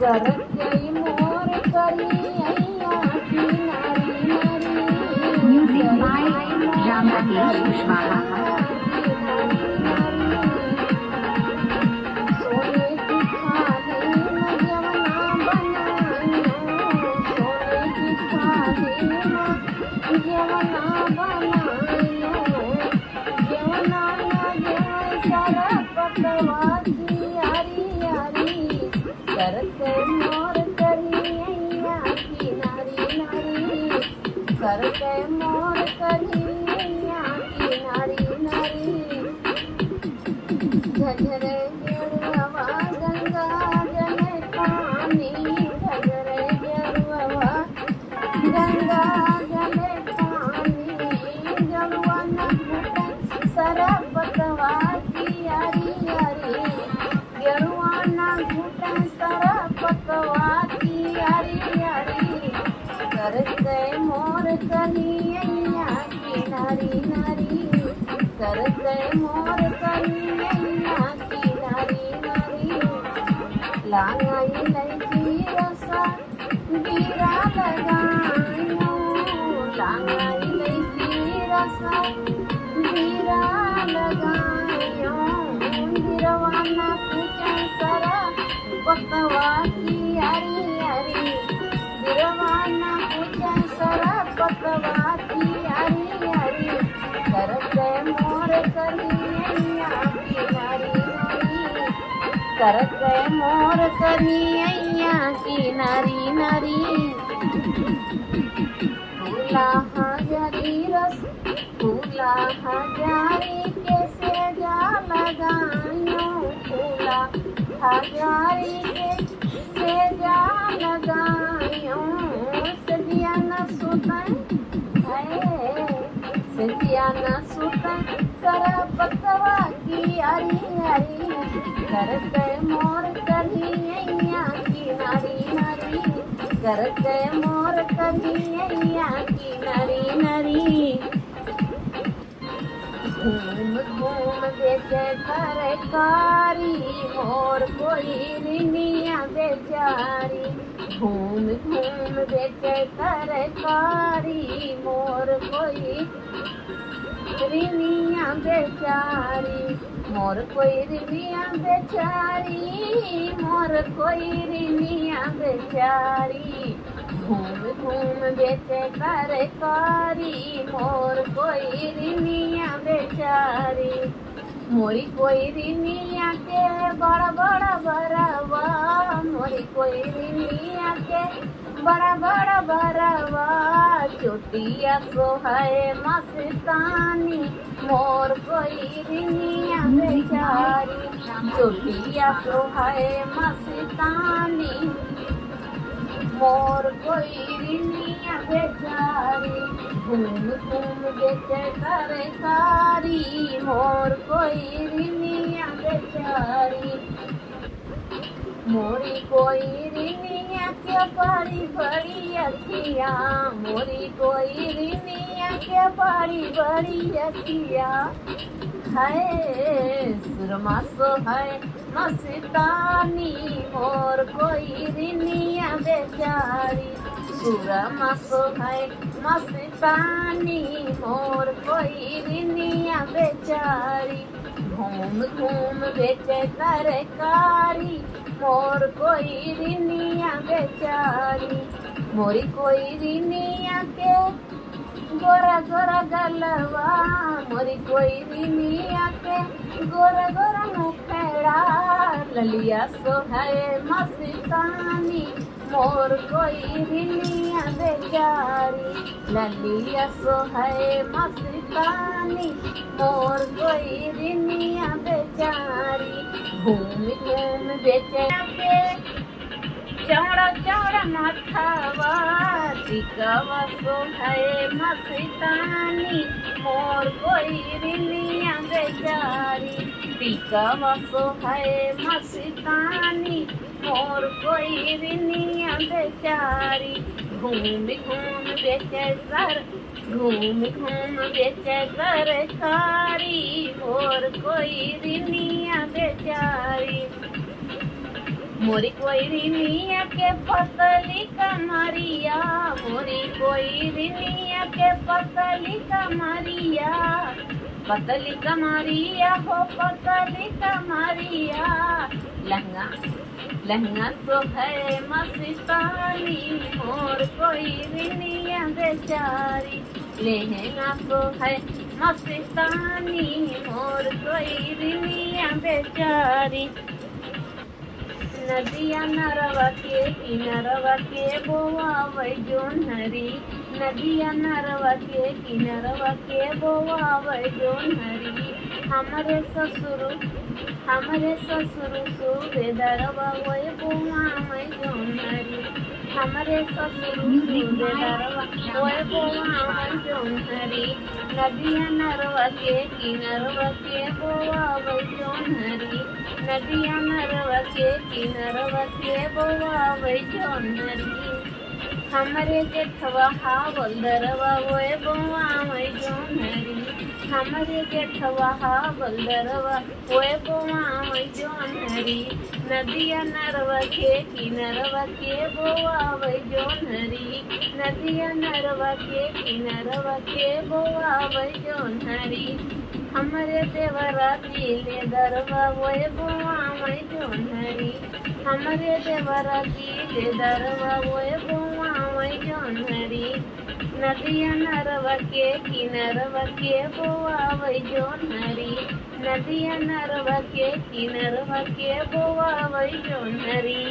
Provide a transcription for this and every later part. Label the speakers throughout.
Speaker 1: गरजई मोर करी अइया की नारी नारी
Speaker 2: Music by Ram Rakesh Kushwaha.
Speaker 1: सोने की थाली में जवना बनाइयो सोने की थाली में जवना बनाइयो जवना न सारा पतवा की यारी यारी करते मोर करी अइया की नारी नारी करते मोर करी अइया की नारी नारी झझरे गेरुआ गंगा जले पानी झझरे गेरुआ गंगा जले पानी जलवा न घुटे सरपतवा की यारी यारी गेरुआ न घुटे सरपतवा की यारी यारी करते मोर करी अइया की नारी नारी करते मोर करी अइया की नारी नारी लांगाई लैची रसा बीरा लगायो लांगाई लैची रसा बीरा लगायो बिरवाना पूछा सरा पतवा की यारी यारी बिरवाना पूछा सरा पतवा की यारी यारी करते मोर करी अइया की नारी नारी करते मोर करी अइया की नारी नारी फूला हजारी रस फूला हजारी कैसे जा लगायो फूला हजारी कैसे जा लगायो सदिया न सुतै सदिया न सुतै सरपतवा की यारी यारी करते मोर करी अइया की नारी नारी करते मोर करी अइया की नारी नारी घूम घूम बेचे तरकारी मोर कोई रिनिया बेचारी घूम घूम बेचे तरकारी मोर कोई रिनिया बेचारी मोर कोई रिनिया बेचारी मोर कोई रिनिया बेचारी घूम घूम बेचे तरकारी मोर कोई रिनिया बेचारी मोरी कोई रिनिया के बड़ा बड़ा बरवा मोरी कोई रिनिया के बड़ा बड़ा बरवा चोटिया सोहाए मस्तानी मोर कोई रिनिया बेचारी चोटिया सोहाए मस्तानी मोर कोई रिनिया बेचारी घूम घूम बेचे तरकारी मोर कोई रिनिया बेचारी मोरी कोई रिनिया के बड़ी बड़ी अखिया मोरी कोई रिनिया के बड़ी बड़ी अखिया है सुरमा सो है मस्तानी मोर कोई रिनिया बेचारी सुरमा सो है मस्तानी मोर कोई रिनिया बेचारी घूम घूम बेचे तरकारी मोर कोई रिनिया बेचारी मोरी कोई रिनिया के गोरा गोरा गलवा मोरी कोई रिनिया के गोरा गोरा मुखड़ा ललिया सोहाए मस्तानी मोर कोई रिनिया बेचारी ललिया सोहाए मस्तानी मोर कोई रिनिया बेचारी घूम घूम बेचे चौड़ा चौड़ा माथावा टिकवा सोहाए मस्तानी मोर कोई रिनिया बेचारी टिकवा सोहाए मस्तानी मोर कोई रिनिया बेचारी घूम घूम बेचे सर घूम घूम बेचे सरकारी मोर कोई रिनिया बेचारी मोरी कोई रिनिया के पतली कमरिया, मोरी कोई रिनिया के पतली कमरिया, पतली कमरिया हो पतली कमरिया। लहंगा लहंगा सोहे मस्तानी, मोर कोई रिनिया बेचारी। लहंगा सोहे मस्तानी, मोर कोई रिनिया बेचारी। नदिया नरवा के किनरवा के बोआवै जोन्हरी, नदिया नरवा के किनरवा के बोआवै जोन्हरी। हमरे ससुर सूबेदारवा वै बोआवै जोन्हरी, हमरे ससुर सूबेदारवा वै बोआवै जोन्हरी। नदिया नरवा के किनरवा के बोआवै जोन्हरी, नदिया नरवा के किनरवा के बोआवै जोन्हरी। हमरे जेठवा हावलदरवा वै बोआवै जोन्हरी, हमरे जेठवा हावलदरवा वै बोआवै जोन्हरी। नदिया नरवा के किनरवा के बोआवै जोन्हरी, नदिया नरवा के किनरवा के बोआवै जोन्हरी। हमरे देवरा दिले दरवा वै बोआवै जोन्हरी, हमरे देवरा दिले दरवा वै बोआवै जोन्हरी। नदिया नरवा के किनरवा के बोआवै जोन्हरी, नदिया नरवा के किनरवा के बोआवै जोन्हरी।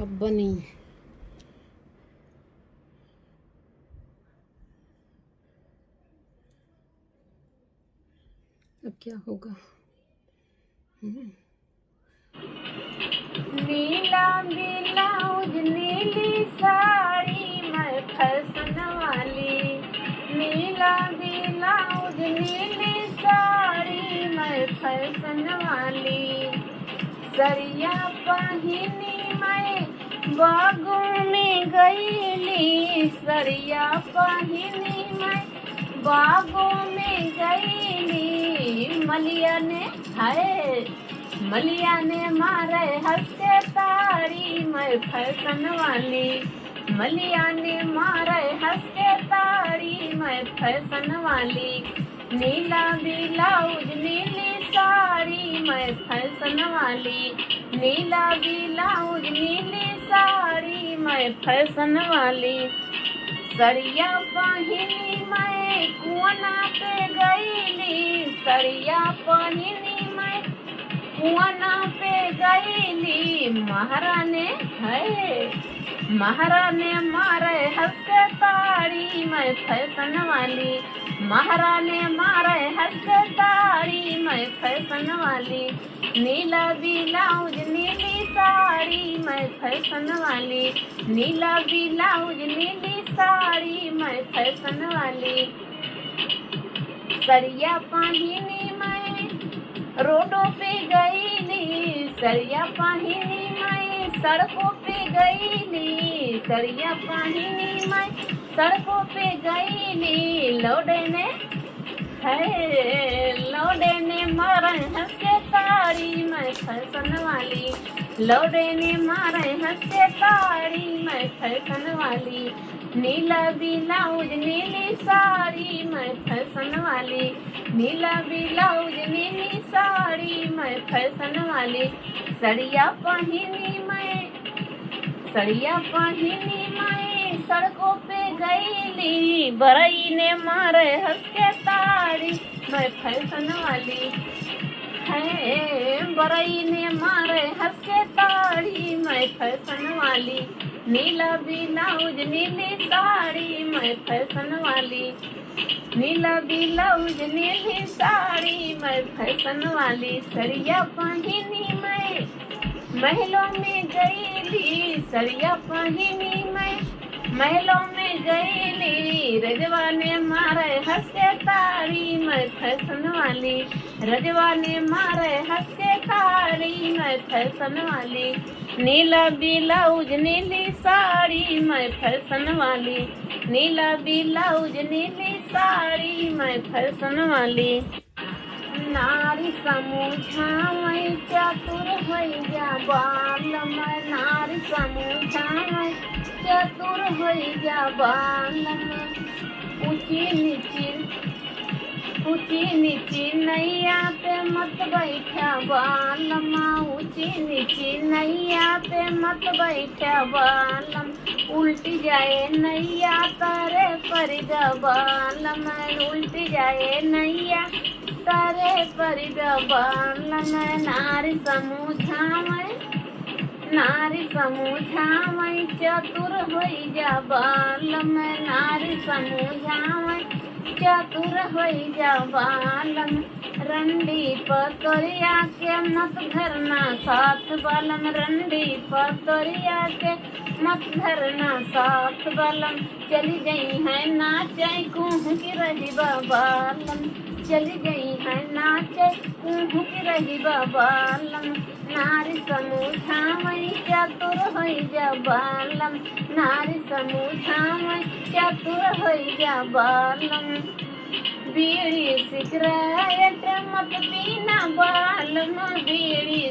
Speaker 3: अब बनी अब क्या होगा?
Speaker 1: नीला ब्लाउज नीली साड़ी मैं फैशन वाली, नीला ब्लाउज नीली साड़ी मैं फैशन वाली। सरिया पहिनी मैं बागों में गईली, सरिया पहिनी मैं बागों में गईली। मलिया ने मारे हंस के ताड़ी मैं फैशन वाली, मलिया ने मारे हंस के ताड़ी मैं फैशन वाली। नीला ब्लाउज नीली साड़ी मैं फैशन वाली, नीला ब्लाउज नीली साड़ी मैं फैशन वाली। सरिया पहिनी मैं कुआना पे गईली, सरिया पहिनी मैं कुआना पे गईली। महाराने मारे हंस के ताड़ी मैं फैशन वाली, महाराने मारे हंस के ताड़ी मैं फैशन वाली। नीला ब्लाउज नीली साड़ी मैं फैशन वाली, नीला ब्लाउज नीली साड़ी मैं फैशन वाली। सरिया पहिनी मैं रोडों पे गईली, सरिया पहिनी मैं सड़कों पे गईली, सरिया पहिनी मैं सड़कों पे गईली। लौडे ने मारे हंस के ताड़ी मैं फैशन वाली, लौडे ने मारे हंस के ताड़ी मैं फैशन वाली। नीला ब्लाउज नीली साड़ी मैं फैशन वाली, नीला ब्लाउज नीली साड़ी मैं फैशन वाली। सरिया पहिनी मैं सड़कों पे गईली, बरई ने मारे हंस के ताड़ी मैं फैशन वाली है, बरई ने मारे हंस के ताड़ी मैं फैशन वाली। नीला ब्लाउज नीली साड़ी मैं फैशन वाली, नीला ब्लाउज नीली साड़ी मैं फैशन वाली। सरिया पहिनी मैं महलों में गईली, सरिया पहिनी मैं महलों में गईली रजवा ने मारे हंस के ताड़ी मैं फैशन वाली रजवा ने मारे हंस के ताड़ी मैं फैशन वाली नीला ब्लाउज नीली साड़ी मैं फैशन वाली नीला ब्लाउज नीली साड़ी मैं फैशन वाली नारी समूझावै चतुर होइ जा बालम नारी समूझावै चतुर होइ जा बालम ऊंची नीची नैया पे मत बैठा बालम ऊंची नीची नैया पे मत बैठा बालम उल्टी जाए नैया तारे पर जा बालम उल्टी जाए नैया तारे पर जा बालम नारी समूझावै चतुर होइ जा बालम नारी समूझावै चतुर होइ जा बालम रंडी पतोरिया के मत धरना साथ बालम रंडी पतोरिया के मत धरना साथ बालम चली गई है नाचे कुह की रही बालम चली गई है नाचे कुह की रही बालम नारी समूझावै चतुर होइ जा बालम नारी समूझावै चतुर होइ जा बालम बीड़ी सिगरेट मत पीना बालम बीड़ी